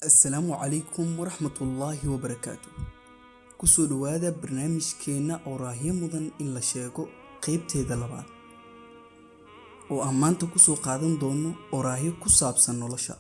السلام عليكم ورحمة الله وبركاته. كسو دوادا برنامج كينا أوراهي مدن إن لشيكو قيبتيدا لباد oo ammaanta ku soo qaadan doono oraahyo ku saabsan nolosha.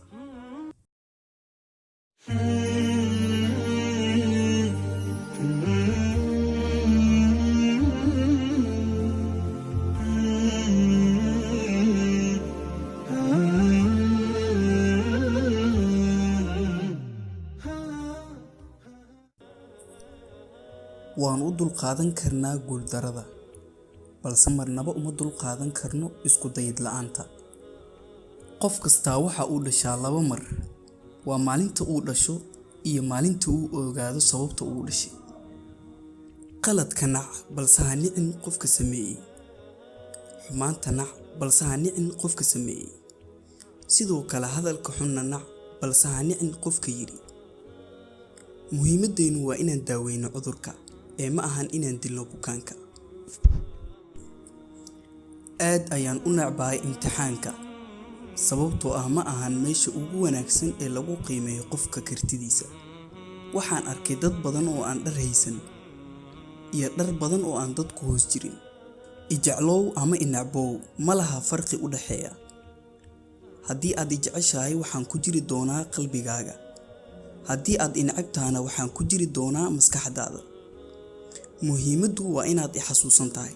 waan u dul qaadan karnaa guuldarada, balse marnaba uma dul qaadan karno isku dayid la'aanta. qof kasta waxa uu dhashaa laba mar, waa maalinta uu dhasho iyo maalinta uu ogaado sababta uu dhashay. qaladka nac balse ha nicin qofka sameeyay, xumaanta nac balse ha nicin qofka sameeyay, sidoo kale hadalka xunna nac balse ha nicin qofka yiri. muhiimaddeenu waa inaan daaweyno cudurka ee ma ahan inaan dilno bukaanka. aad ayaan u nacbahay imtixaanka, sababtoo ah ma ahan meesha ugu wanaagsan ee lagu qiimeeyo qofka kartidiisa. waxaan arkay dad badan oo aan dhar haysan iyo dhar badan oo aan dadku hoos jirin. ijeclow ama inacbow ma laha farqi u dhaxeeya. haddii aad ijeceshahay waxaan ku jiri doonaa qalbigaaga, haddii aad inacabtaana waxaan ku jiri doonaa maskaxdaada. muhiimaddu waa inaad i xasuusan tahay.